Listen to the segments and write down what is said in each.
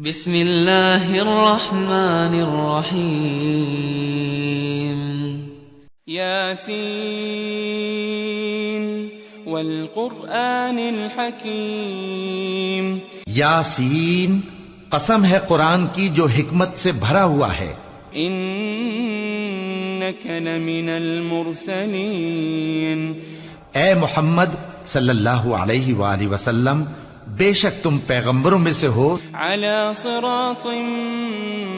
بسم اللہ الرحمن الرحیم یاسین والقرآن الحکیم یاسین، قسم ہے قرآن کی جو حکمت سے بھرا ہوا ہے. انک لمن المرسلین، اے محمد صلی اللہ علیہ وآلہ وسلم، بے شک تم پیغمبروں میں سے ہو، علی صراط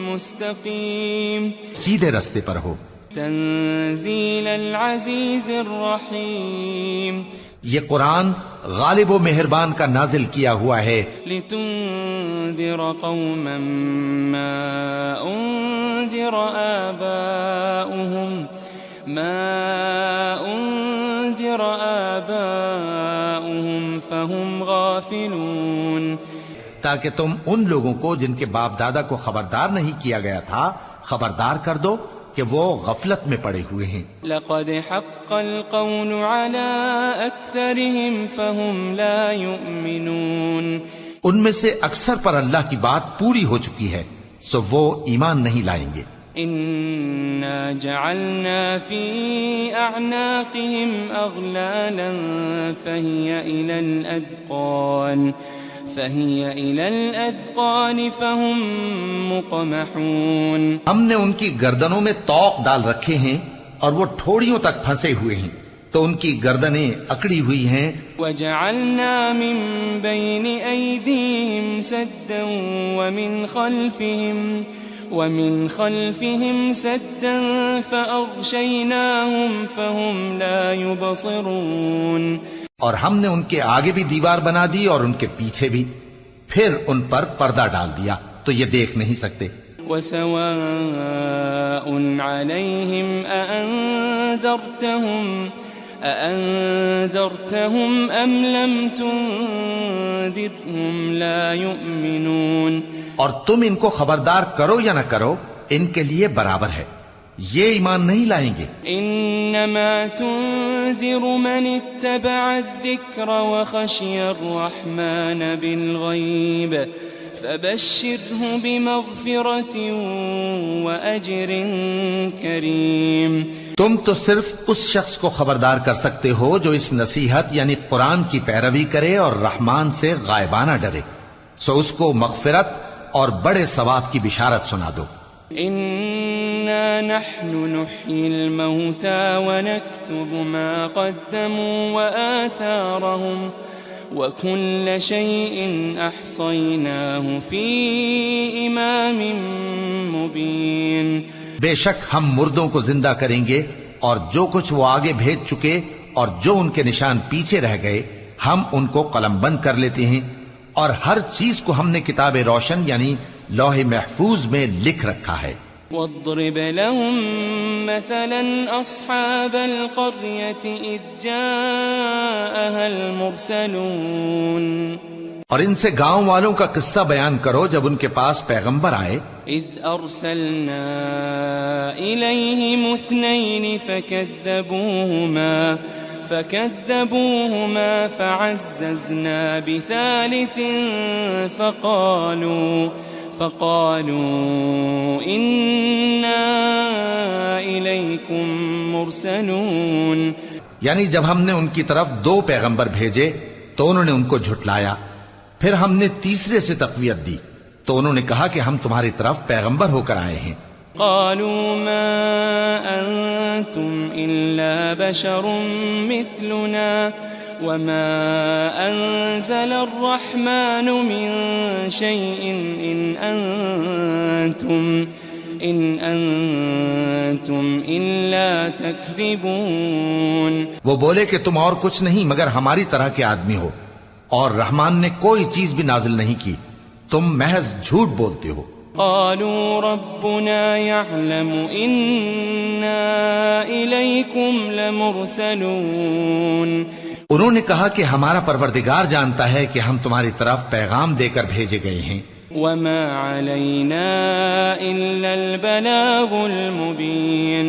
مستقیم، سیدھے رستے پر ہو. تنزیل العزیز الرحیم، یہ قرآن غالب و مہربان کا نازل کیا ہوا ہے، لتنذر قوما ما انذر آباؤهم فهم غافلون، تاکہ تم ان لوگوں کو جن کے باپ دادا کو خبردار نہیں کیا گیا تھا خبردار کر دو کہ وہ غفلت میں پڑے ہوئے ہیں. لقد حق القول على اکثرهم فهم لا يؤمنون، ان میں سے اکثر پر اللہ کی بات پوری ہو چکی ہے سو وہ ایمان نہیں لائیں گے. انا جعلنا في اعناقهم اغلالا فهي الى الاذقان فهم مقمحون، ہم نے ان کی گردنوں میں طوق ڈال رکھے ہیں اور وہ ٹھوڑیوں تک پھنسے ہوئے ہیں تو ان کی گردنیں اکڑی ہوئی ہیں. وجعلنا من بين ايديهم سدا ومن خلفهم سدا فأغشيناهم فهم لا يبصرون، اور ہم نے ان کے آگے بھی دیوار بنا دی اور ان کے پیچھے بھی، پھر ان پر پردہ ڈال دیا تو یہ دیکھ نہیں سکتے. وسواء عليهم أأنذرتهم أم لم تنذرهم لا يؤمنون، اور تم ان کو خبردار کرو یا نہ کرو ان کے لیے برابر ہے، یہ ایمان نہیں لائیں گے. انما تنذر من اتبع الذکر وخشی الرحمن بالغیب فبشره بمغفرة وأجر کریم، تم تو صرف اس شخص کو خبردار کر سکتے ہو جو اس نصیحت یعنی قرآن کی پیروی کرے اور رحمان سے غائبانہ ڈرے، سو اس کو مغفرت اور بڑے ثواب کی بشارت سنا دو. انا نحن نحيي الموتى ونكتب ما قدموا وآثارهم وكل شيء احصيناه في امام مبين، بے شک ہم مردوں کو زندہ کریں گے اور جو کچھ وہ آگے بھیج چکے اور جو ان کے نشان پیچھے رہ گئے ہم ان کو قلم بند کر لیتے ہیں، اور ہر چیز کو ہم نے کتاب روشن یعنی لوح محفوظ میں لکھ رکھا ہے. واضرب لهم مثلا اصحاب القرية اذ جاءها المرسلون، اور ان سے گاؤں والوں کا قصہ بیان کرو جب ان کے پاس پیغمبر آئے. اذ ارسلنا اليهم اثنين فكذبوهما فعززنا بثالث فقالوا إنا إليكم مرسلون، یعنی جب ہم نے ان کی طرف 2 پیغمبر بھیجے تو انہوں نے ان کو جھٹلایا، پھر ہم نے تیسرے سے تقویت دی تو انہوں نے کہا کہ ہم تمہاری طرف پیغمبر ہو کر آئے ہیں. قالوا ما أنتم إلا بشر مثلنا وما أنزل الرحمن من شيء إن أنتم إلا تكذبون، وہ بولے کہ تم اور کچھ نہیں مگر ہماری طرح کے آدمی ہو اور رحمان نے کوئی چیز بھی نازل نہیں کی، تم محض جھوٹ بولتے ہو. قالوا ربنا يعلم إنا إليكم لمرسلون، انہوں نے کہا کہ ہمارا پروردگار جانتا ہے کہ ہم تمہاری طرف پیغام دے کر بھیجے گئے ہیں. وما علينا إلا البلاغ المبين،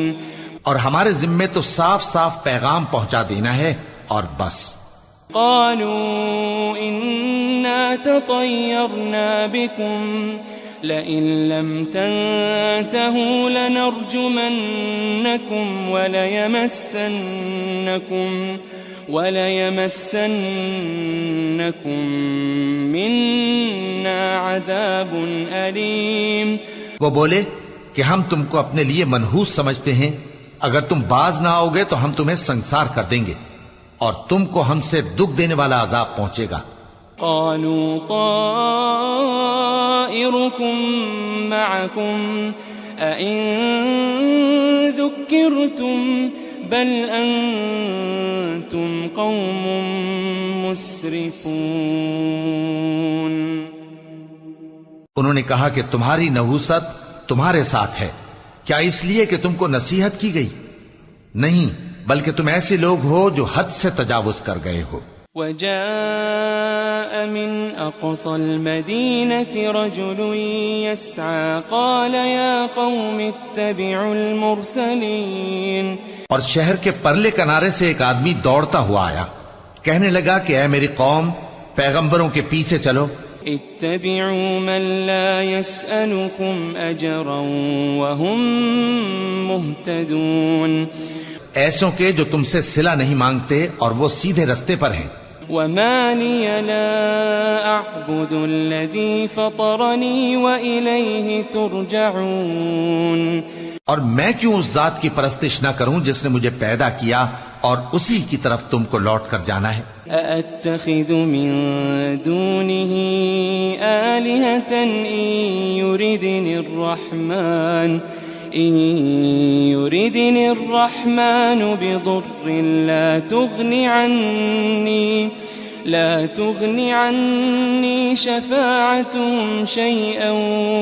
اور ہمارے ذمے تو صاف صاف پیغام پہنچا دینا ہے اور بس. قالوا إنا تطيرنا بكم لئن لم تنتهوا لنرجمنكم وليمسنكم منا عذاب أليم. وہ بولے کہ ہم تم کو اپنے لیے منحوس سمجھتے ہیں، اگر تم باز نہ آؤ گے تو ہم تمہیں سنسار کر دیں گے اور تم کو ہم سے دکھ دینے والا عذاب پہنچے گا. قالوا طائركم معكم أئن ذكرتم بل أنتم قوم مسرفون. انہوں نے کہا کہ تمہاری نحوست تمہارے ساتھ ہے، کیا اس لیے کہ تم کو نصیحت کی گئی؟ نہیں، بلکہ تم ایسے لوگ ہو جو حد سے تجاوز کر گئے ہو. وجاء من أقصى المدينة رجل يسعى قال يا قوم اتبعوا المرسلين. اور شہر کے پرلے کنارے سے ایک آدمی دوڑتا ہوا آیا، کہنے لگا کہ اے میری قوم، پیغمبروں کے پیچھے چلو. اتبعوا من لا يسألكم أجرا وهم مهتدون. ایسوں کے جو تم سے صلہ نہیں مانگتے اور وہ سیدھے رستے پر ہیں. وما لي لا أعبد الذي فطرني وإليه ترجعون. اور میں کیوں اس ذات کی پرستش نہ کروں جس نے مجھے پیدا کیا اور اسی کی طرف تم کو لوٹ کر جانا ہے. أأتخذ من دونه آلهة إن يردني الرحمن بضر لا تغني عني شفاعتهم شيئا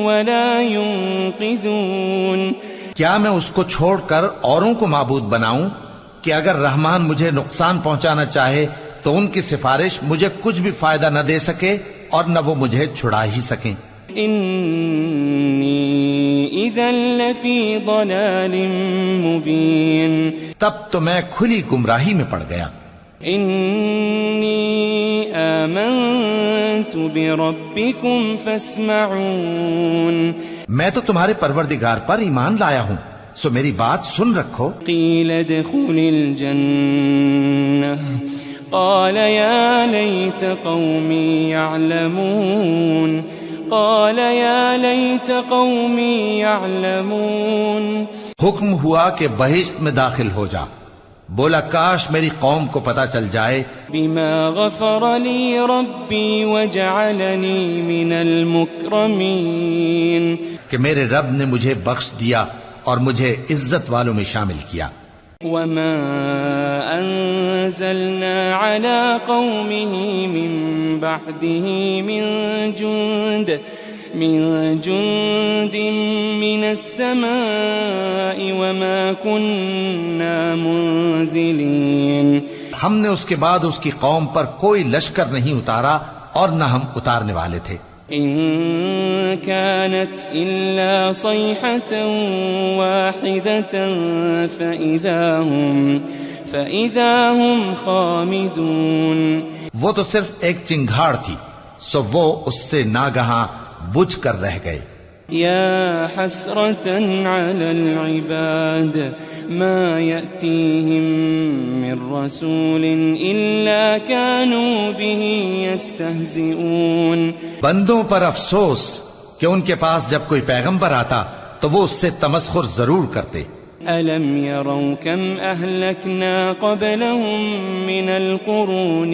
ولا ينقذون. کیا میں اس کو چھوڑ کر اوروں کو معبود بناؤں کہ اگر رحمان مجھے نقصان پہنچانا چاہے تو ان کی سفارش مجھے کچھ بھی فائدہ نہ دے سکے اور نہ وہ مجھے چھڑا ہی سکیں. انی اذا لفی ضلال مبین. تب تو میں کھلی گمراہی میں پڑ گیا. انی آمنت بربکم فاسمعون. میں تو تمہارے پروردگار پر ایمان لایا ہوں، سو میری بات سن رکھو. قیل ادخل الجنہ قال یا لیت قومی یعلمون. قال یا لیت قومی یعلمون. حکم ہوا کہ بہشت میں داخل ہو جا. بولا کاش میری قوم کو پتا چل جائے. بما غفر لی ربی وجعلنی من المکرمین. کہ میرے رب نے مجھے بخش دیا اور مجھے عزت والوں میں شامل کیا. وما انزلنا على قومه من بعده من جند من السماء وما كنا منزلين. ہم نے اس کے بعد اس کی قوم پر کوئی لشکر نہیں اتارا اور نہ ہم اتارنے والے تھے. إن كانت إلا صيحة واحدة فإذا هم خامدون. وہ تو صرف ایک چنگھاڑ تھی، سو وہ اس سے ناگہاں بجھ کر رہ گئے. يا حسرة على العباد ما يأتيهم من رسول إلا كانوا به يستهزئون. بندوں پر افسوس کہ ان کے پاس جب کوئی پیغمبر آتا تو وہ اس سے تمسخر ضرور کرتے. ألم يروا كم أهلكنا قبلهم من القرون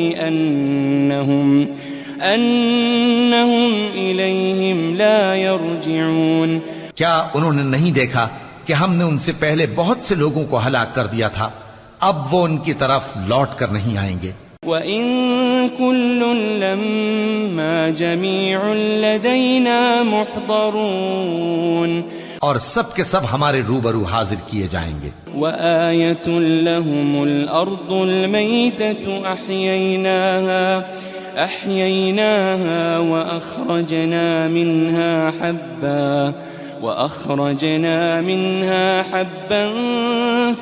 أنهم إليهم لا يرجعون. کیا انہوں نے نہیں دیکھا کہ ہم نے ان سے پہلے بہت سے لوگوں کو ہلاک کر دیا تھا، اب وہ ان کی طرف لوٹ کر نہیں آئیں گے. وَإِن كُلٌّ لَمَّا جَمِيعٌ لَدَيْنَا مُحْضَرُونَ. اور سب کے سب ہمارے روبرو حاضر کیے جائیں گے. وَآيَةٌ لَهُمُ الْأَرْضُ الْمَيْتَةُ أَحْيَيْنَاهَا وَأَخْرَجْنَا مِنْهَا حَبًّا وأخرجنا منها حبا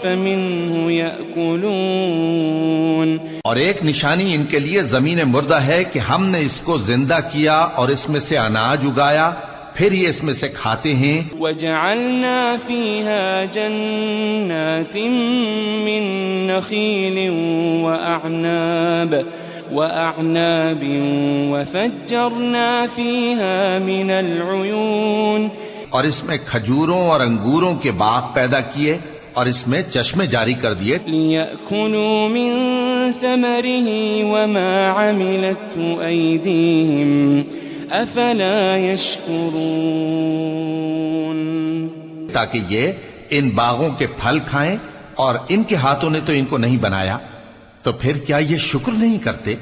فمنه يأكلون. اور ایک نشانی ان کے لیے زمین مردہ ہے کہ ہم نے اس کو زندہ کیا اور اس میں سے اناج اگایا، پھر یہ اس میں سے کھاتے ہیں. وجعلنا فيها جنات من نخيل وأعناب وفجرنا فيها من العيون. اور اس میں کھجوروں اور انگوروں کے باغ پیدا کیے اور اس میں چشمے جاری کر دیے. لِيَأْكُلُوا مِن ثَمَرِهِ وَمَا عَمِلَتْهُ أَيْدِيهِمْ أَفَلَا يَشْكُرُونَ. تاکہ یہ ان باغوں کے پھل کھائیں، اور ان کے ہاتھوں نے تو ان کو نہیں بنایا، تو پھر کیا یہ شکر نہیں کرتے؟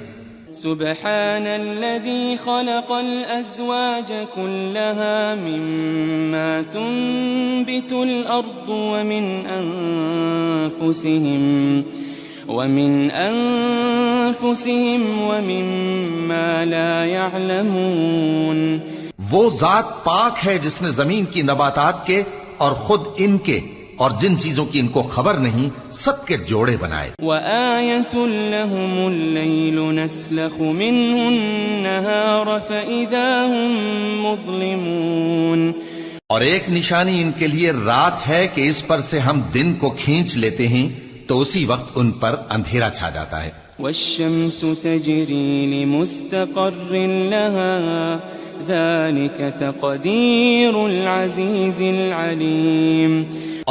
سبحان الذي خلق الأزواج كلها مما تنبت الأرض ومن أنفسهم ومما لا يعلمون. وہ ذات پاک ہے جس نے زمین کی نباتات کے اور خود ان کے اور جن چیزوں کی ان کو خبر نہیں سب کے جوڑے بنائے. وَآيَةٌ لَهُمُ اللَّيْلُ نَسْلَخُ مِنْهُ النَّهَارَ فَإِذَا هُمْ مُظْلِمُونَ. اور ایک نشانی ان کے لیے رات ہے کہ اس پر سے ہم دن کو کھینچ لیتے ہیں تو اسی وقت ان پر اندھیرا چھا جاتا ہے. وَالشَّمْسُ تَجْرِي لِمُسْتَقَرٍّ لَهَا ذَلِكَ تَقْدِيرُ الْعَزِيزِ الْعَلِيمِ.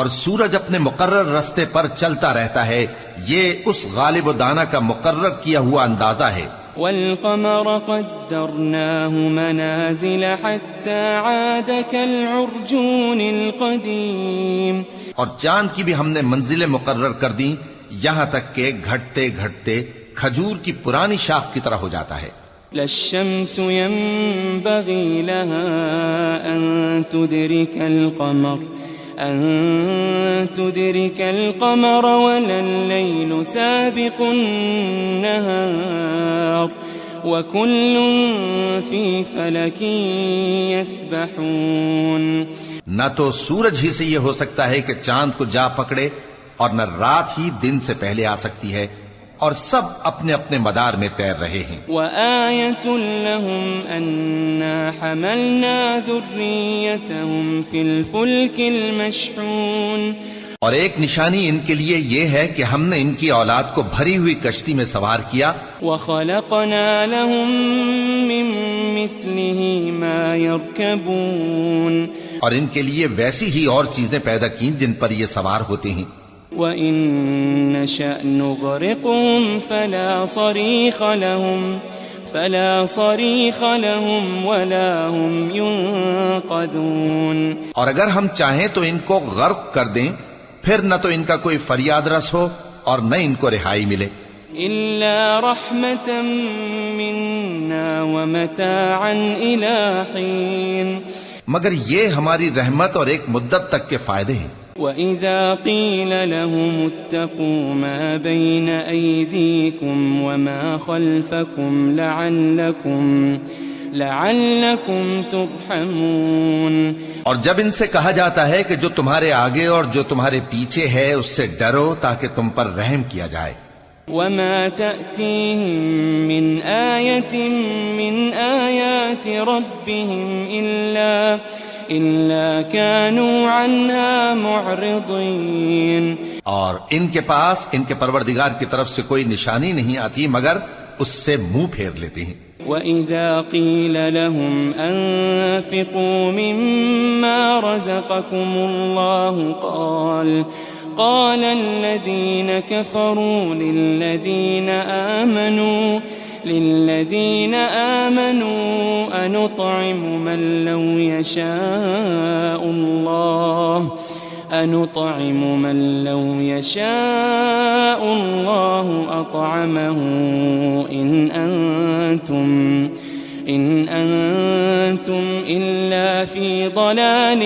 اور سورج اپنے مقرر رستے پر چلتا رہتا ہے، یہ اس غالب و دانا کا مقرر کیا ہوا اندازہ ہے. وَالْقَمَرَ قَدَّرْنَاهُ مَنَازِلَ حَتَّى عَادَ كَالْعُرْجُونِ الْقَدِيمِ. اور چاند کی بھی ہم نے منزلیں مقرر کر دیں یہاں تک کہ گھٹتے گھٹتے کھجور کی پرانی شاخ کی طرح ہو جاتا ہے. لَا الشَّمْسُ يَنبَغِي لَهَا أَن تُدْرِكَ الْقَمَرَ وَلَا اللَّيْلُ سَابِقُ النَّهَارِ وَكُلٌّ فِي فَلَكٍ يَسْبَحُونَ. نہ تو سورج ہی سے یہ ہو سکتا ہے کہ چاند کو جا پکڑے، اور نہ رات ہی دن سے پہلے آ سکتی ہے، اور سب اپنے اپنے مدار میں تیر رہے ہیں. وَآيَةٌ لَهُمْ أَنَّا حَمَلْنَا ذُرِّيَّتَهُمْ فِي الْفُلْكِ الْمَشْحُونِ. اور ایک نشانی ان کے لیے یہ ہے کہ ہم نے ان کی اولاد کو بھری ہوئی کشتی میں سوار کیا. وَخَلَقْنَا لَهُم مِّن مِّثْلِهِ مَا يَرْكَبُونَ. اور ان کے لیے ویسی ہی اور چیزیں پیدا کی جن پر یہ سوار ہوتے ہیں. وَإِن نَّشَأْ نُغْرِقْهُمْ فَلَا صَرِيخَ لَهُمْ وَلَا هُمْ يُنقَذُونَ. اور اگر ہم چاہیں تو ان کو غرق کر دیں، پھر نہ تو ان کا کوئی فریاد رس ہو اور نہ ان کو رہائی ملے. إِلَّا رَحْمَةً مِّنَّا وَمَتَاعًا إِلَىٰ حِينٍ. مگر یہ ہماری رحمت اور ایک مدت تک کے فائدے ہیں. وَإِذَا قِيلَ لَهُمُ اتَّقُوا مَا بَيْنَ أَيْدِيكُمْ وَمَا خَلْفَكُمْ لَعَلَّكُمْ تُرْحَمُونَ. اور جب ان سے کہا جاتا ہے کہ جو تمہارے آگے اور جو تمہارے پیچھے ہے اس سے ڈرو تاکہ تم پر رحم کیا جائے. وَمَا تَأْتِيهِم مِّنْ آيَةٍ مِّنْ آيَاتِ رَبِّهِمْ إِلَّا كَانُوا عَنْهَا مُعْرِضِينَ. اور ان کے پاس ان کے پروردگار کی طرف سے کوئی نشانی نہیں آتی مگر اس سے منہ پھیر لیتے ہیں. وَإِذَا قِيلَ لَهُمْ أَنفِقُوا مِمَّا رَزَقَكُمُ اللَّهُ قال الذين كفروا للذين آمنوا أنطعم من لو يشاء الله أطعمه إن أنتم إلا في ضلال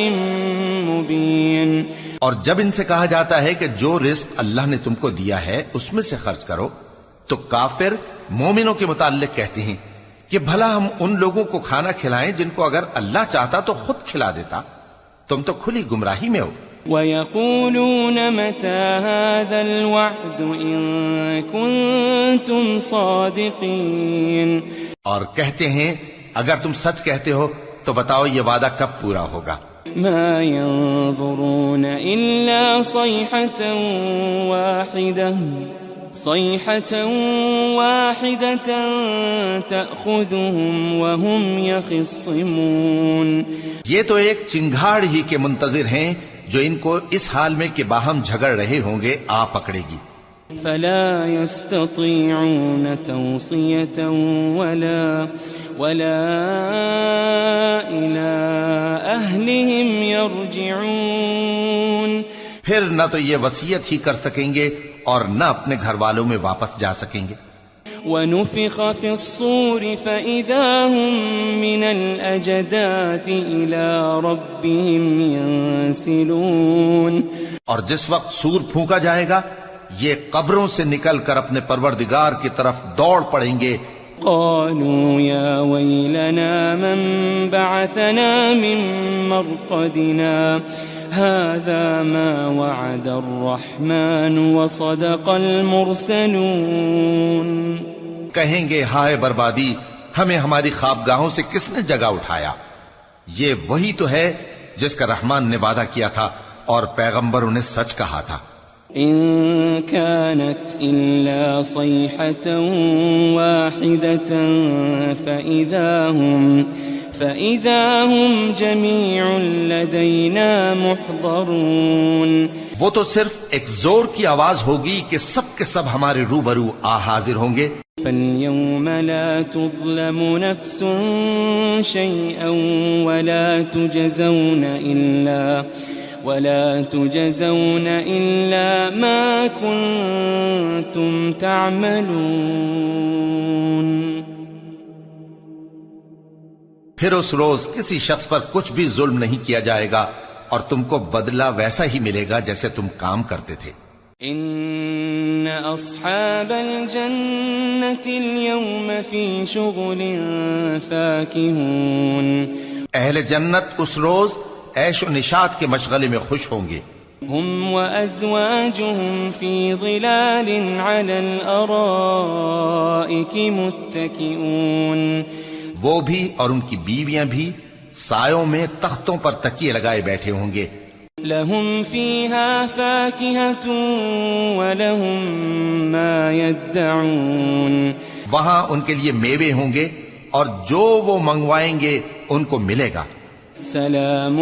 مبين. اور جب ان سے کہا جاتا ہے کہ جو رزق اللہ نے تم کو دیا ہے اس میں سے خرچ کرو، تو کافر مومنوں کے متعلق کہتے ہیں کہ بھلا ہم ان لوگوں کو کھانا کھلائیں جن کو اگر اللہ چاہتا تو خود کھلا دیتا. تم تو کھلی گمراہی میں ہو. وَيَقُولُونَ مَتَى هَذَا الْوَعْدُ إِن كُنتُمْ صَادِقِينَ. اور کہتے ہیں اگر تم سچ کہتے ہو تو بتاؤ یہ وعدہ کب پورا ہوگا. مَا يَنظُرُونَ إِلَّا صَيْحَةً وَاحِدَةً تَأْخُذُهُمْ وَهُمْ يَخِصِّمُونَ. یہ تو ایک چنگھاڑ ہی کے منتظر ہیں جو ان کو اس حال میں کہ باہم جھگڑ رہے ہوں گے آ پکڑے گی. فَلَا يَسْتَطِيعُونَ تَوْصِيَةً وَلَا إِلَىٰ أَهْلِهِمْ يَرْجِعُونَ. پھر نہ تو یہ وصیت ہی کر سکیں گے اور نہ اپنے گھر والوں میں واپس جا سکیں گے. وَنُفِخَ فِي الصُّورِ فَإِذَا هُم مِّنَ الْأَجْدَاثِ إِلَىٰ رَبِّهِمْ يَنسِلُونَ. اور جس وقت سور پھونکا جائے گا یہ قبروں سے نکل کر اپنے پروردگار کی طرف دوڑ پڑیں گے. قالوا يا ويلنا من بعثنا من مرقدنا هذا ما وعد الرحمن وصدق المرسلون. کہیں گے ہائے بربادی، ہمیں ہماری خوابگاہوں سے کس نے جگہ اٹھایا؟ یہ وہی تو ہے جس کا رحمان نے وعدہ کیا تھا اور پیغمبروں نے سچ کہا تھا. إن كانت إلا صيحة واحدة فإذا هم جميع لدينا محضرون. وہ تو صرف ایک زور کی آواز ہوگی کہ سب کے سب ہمارے روبرو حاضر ہوں گے. فاليوم لا تظلم نفس شيئا ولا تجزون إلا ما كنتم تعملون. پھر اس روز کسی شخص پر کچھ بھی ظلم نہیں کیا جائے گا اور تم کو بدلہ ویسا ہی ملے گا جیسے تم کام کرتے تھے. ان اصحاب الجنة اليوم في شغل فاكهون. اہل جنت اس روز عیش و نشاط کے مشغلے میں خوش ہوں گے. هم وازواجهم في ظلال على الارائك متكئون. وہ بھی اور ان کی بیویاں بھی سایوں میں تختوں پر تکیے لگائے بیٹھے ہوں گے. لهم فيها فاكهة ولهم ما يدعون. وہاں ان کے لیے میوے ہوں گے اور جو وہ منگوائیں گے ان کو ملے گا. سلام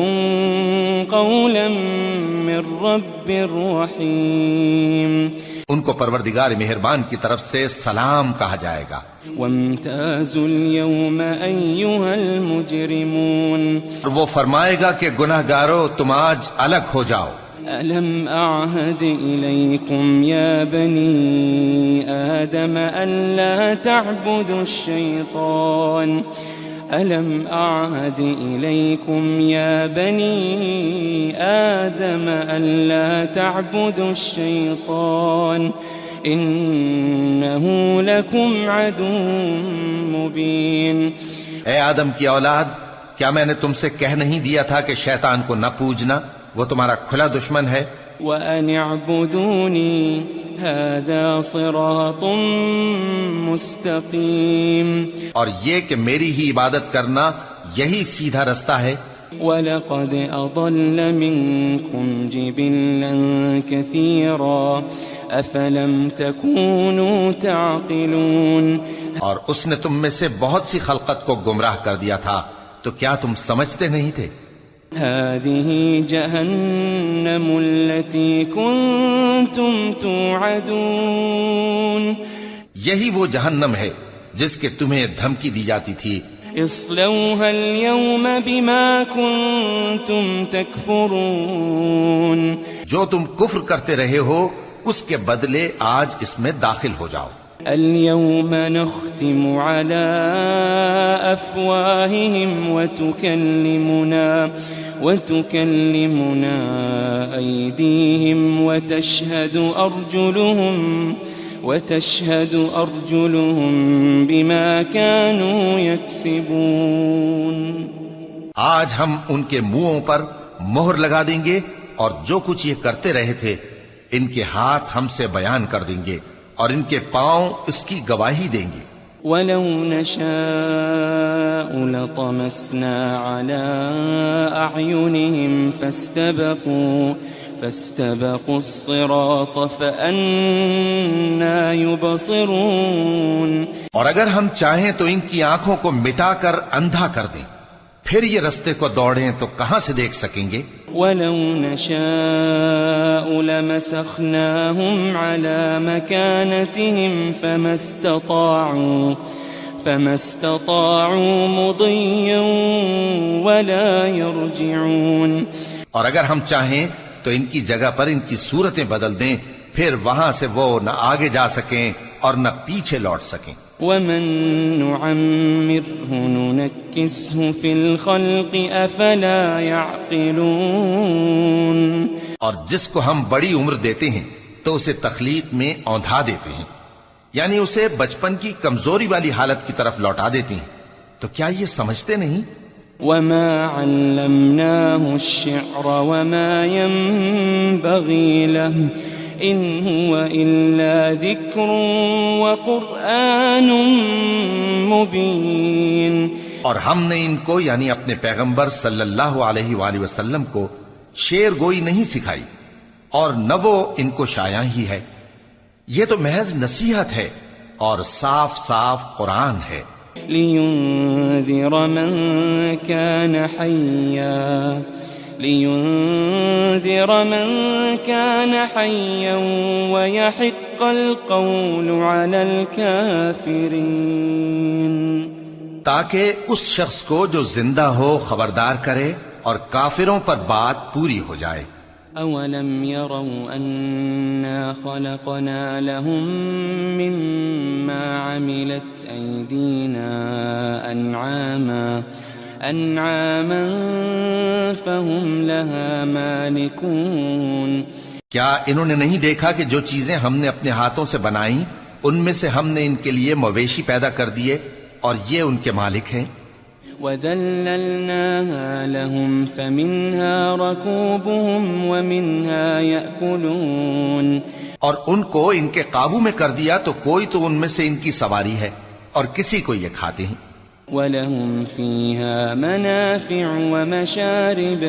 قولا من رب رحیم. ان کو پروردگار مہربان کی طرف سے سلام کہا جائے گا. وامتازوا اليوم ایھا المجرمون. وہ فرمائے گا کہ گناہگارو تم آج الگ ہو جاؤ. ألم أعهد إليكم يا بني آدم ألا تعبدوا الشيطان ألم أعهد إليكم يا بني آدم ألا تعبدوا الشيطان إنه لكم عدو مبين. اے آدم کی اولاد، کیا میں نے تم سے کہہ نہیں دیا تھا کہ شیطان کو نہ پوجنا، وہ تمہارا کھلا دشمن ہے. وَأَنِ اعْبُدُونِي هَذَا صِرَاطٌ مُسْتَقِيمٌ. اور یہ کہ میری ہی عبادت کرنا یہی سیدھا رستہ ہے. وَلَقَدْ أَضَلَّ مِنْكُمْ جِبِلًّا كَثِيرًا أَفَلَمْ تَكُونُوا تَعْقِلُونَ. اور اس نے تم میں سے بہت سی خلقت کو گمراہ کر دیا تھا، تو کیا تم سمجھتے نہیں تھے؟ هذه جهنم التي كنتم توعدون. یہی وہ جہنم ہے جس کے تمہیں دھمکی دی جاتی تھی. اصلوها اليوم بما كنتم تكفرون. جو تم کفر کرتے رہے ہو اس کے بدلے آج اس میں داخل ہو جاؤ. اليوم نختم على أفواههم وتكلمنا أيديهم وتشهد أرجلهم بما كانوا يكسبون. آج ہم ان کے منہوں پر مہر لگا دیں گے اور جو کچھ یہ کرتے رہے تھے ان کے ہاتھ ہم سے بیان کر دیں گے اور ان کے پاؤں اس کی گواہی دیں گے. وَلَوْ نَشَاءُ لَطَمَسْنَا عَلَىٰ أَعْيُنِهِمْ فَاسْتَبَقُوا الصِّرَاطَ فَأَنَّىٰ يُبْصِرُونَ. اور اگر ہم چاہیں تو ان کی آنکھوں کو مٹا کر اندھا کر دیں، پھر یہ رستے کو دوڑیں تو کہاں سے دیکھ سکیں گے؟ وَلَوْ نَشَاءُ لَمَسَخْنَاهُمْ عَلَىٰ مَكَانَتِهِمْ فَمَا اسْتَطَاعُوا مُضِيًّا وَلَا يَرْجِعُونَ. اور اگر ہم چاہیں تو ان کی جگہ پر ان کی صورتیں بدل دیں، پھر وہاں سے وہ نہ آگے جا سکیں اور نہ پیچھے لوٹ سکیں. وَمَن نُّعَمِّرْهُ نُنَكِّسْهُ فِي الْخَلْقِ أَفَلَا يَعْقِلُونَ. اور جس کو ہم بڑی عمر دیتے ہیں تو اسے تخلیق میں اوندھا دیتے ہیں، یعنی اسے بچپن کی کمزوری والی حالت کی طرف لوٹا دیتے ہیں. تو کیا یہ سمجھتے نہیں؟ وَمَا عَلَّمْنَاهُ الشِّعْرَ وَمَا يَنبَغِي لَهُ إِنْ هُوَ إِلَّا ذِكْرٌ وَقُرْآنٌ مُبِينٌ. اور ہم نے ان کو یعنی اپنے پیغمبر صلی اللہ علیہ وآلہ وسلم کو شعر گوئی نہیں سکھائی اور نہ وہ ان کو شایع ہی ہے، یہ تو محض نصیحت ہے اور صاف صاف قرآن ہے. لِيُنذِرَ مَن كَانَ حَيًّا وَيَحِقَّ الْقَوْلُ عَلَى الْكَافِرِينَ. تاکہ اس شخص کو جو زندہ ہو خبردار کرے اور کافروں پر بات پوری ہو جائے. أَوَلَمْ يَرَوْا أَنَّا خَلَقْنَا لَهُم مِّمَّا عَمِلَتْ أَيْدِينَا أَنْعَامًا فَهُمْ لَهَا مَالِكُونَ. کیا انہوں نے نہیں دیکھا کہ جو چیزیں ہم نے اپنے ہاتھوں سے بنائیں ان میں سے ہم نے ان کے لیے مویشی پیدا کر دیے اور یہ ان کے مالک ہیں. وَذَلَّلْنَاهَا لَهُمْ فَمِنْهَا رَكُوبُهُمْ وَمِنْهَا يَأْكُلُونَ. اور ان کو ان کے قابو میں کر دیا تو کوئی تو ان میں سے ان کی سواری ہے اور کسی کو یہ کھاتے ہیں. وَلَهُمْ فِيهَا مَنَافِعُ وَمَشَارِبُ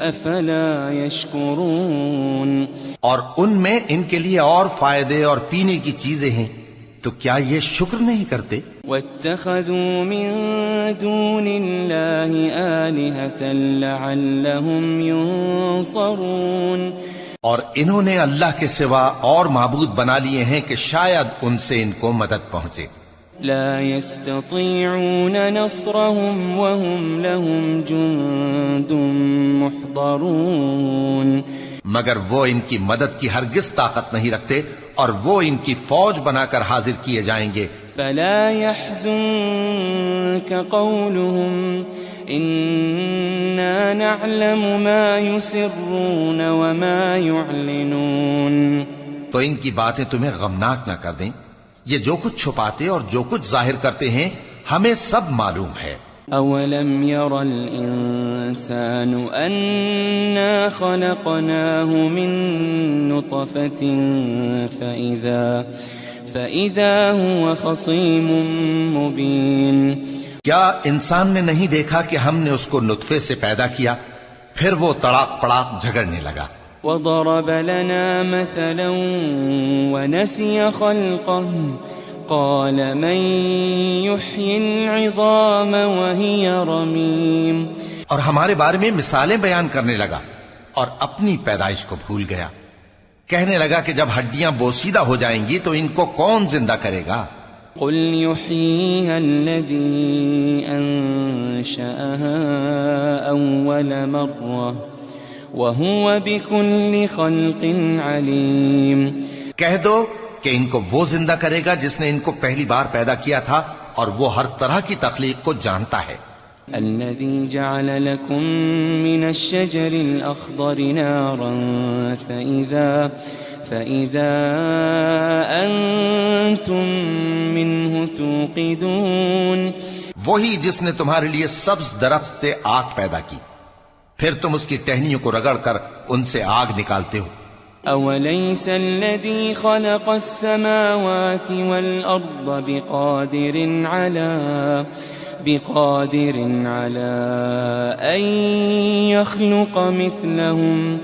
أَفَلَا يَشْكُرُونَ. اور ان میں ان کے لیے اور فائدے اور پینے کی چیزیں ہیں، تو کیا یہ شکر نہیں کرتے؟ وَاتَّخَذُوا مِن دُونِ اللَّهِ آلِهَةً لَعَلَّهُمْ يُنصَرُونَ. اور انہوں نے اللہ کے سوا اور معبود بنا لیے ہیں کہ شاید ان سے ان کو مدد پہنچے. لا يستطيعون نصرهم وهم لهم جند محضرون. مگر وہ ان کی مدد کی ہرگز طاقت نہیں رکھتے اور وہ ان کی فوج بنا کر حاضر کیے جائیں گے. فلا يحزنك قولهم إنا نعلم ما يسرون وما يعلنون. تو ان کی باتیں تمہیں غمناک نہ کر دیں، یہ جو کچھ چھپاتے اور جو کچھ ظاہر کرتے ہیں ہمیں سب معلوم ہے. أَوَلَمْ يَرَ الْإِنسَانُ أَنَّا خَلَقْنَاهُ مِن نُّطْفَةٍ فَإِذَا هُوَ خَصِيمٌ مُّبِينٌ. کیا انسان نے نہیں دیکھا کہ ہم نے اس کو نطفے سے پیدا کیا پھر وہ تڑاک پڑاک جھگڑنے لگا. وَضَرَبَ لَنَا مَثَلًا وَنَسِيَ خَلْقَهُ قَالَ مَن يُحْيِي الْعِظَامَ وَهِيَ رَمِيمٌ. اور ہمارے بارے میں مثالیں بیان کرنے لگا اور اپنی پیدائش کو بھول گیا. کہنے لگا کہ جب ہڈیاں بوسیدہ ہو جائیں گی تو ان کو کون زندہ کرے گا؟ قُلْ يُحْيِيهَا الَّذِي أَنشَأَهَا أَوَّلَ مَرَّةٍ وَهُوَ بِكُلِّ خَلْقٍ عَلِيمٌ. کہہ دو کہ ان کو وہ زندہ کرے گا جس نے ان کو پہلی بار پیدا کیا تھا اور وہ ہر طرح کی تخلیق کو جانتا ہے. الذي جعل لكم من الشجر الأخضر نارا فإذا أنتم منه توقدون. وہی جس نے تمہارے لیے سبز درخت سے آگ پیدا کی پھر تم اس کی ٹہنیوں کو رگڑ کر ان سے آگ نکالتے ہو. أوليس الذي خلق السماوات والأرض بقادر على أن يخلق مثلهم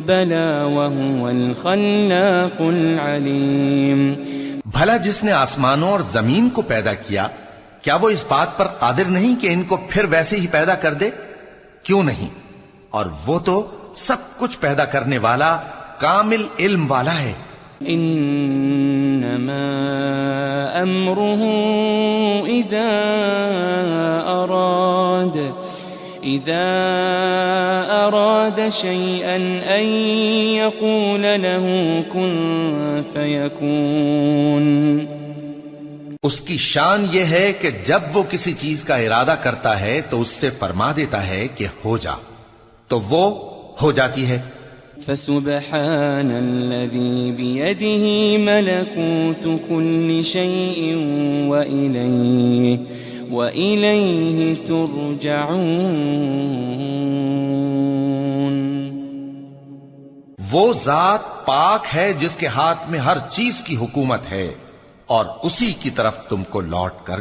بلى وهو الخلاق العليم. بھلا جس نے آسمانوں اور زمین کو پیدا کیا کیا وہ اس بات پر قادر نہیں کہ ان کو پھر ویسے ہی پیدا کر دے؟ کیوں نہیں، اور وہ تو سب کچھ پیدا کرنے والا کامل علم والا ہے. انما امره اذا اراد شيئا ان يقول له كن فيكون. اس کی شان یہ ہے کہ جب وہ کسی چیز کا ارادہ کرتا ہے تو اس سے فرما دیتا ہے کہ ہو جا، تو وہ ہو جاتی ہے. فسبحان الذي بيده ملكوت كل شيء وإليه ترجعون. وہ ذات پاک ہے جس کے ہاتھ میں ہر چیز کی حکومت ہے اور اسی کی طرف تم کو لوٹ کر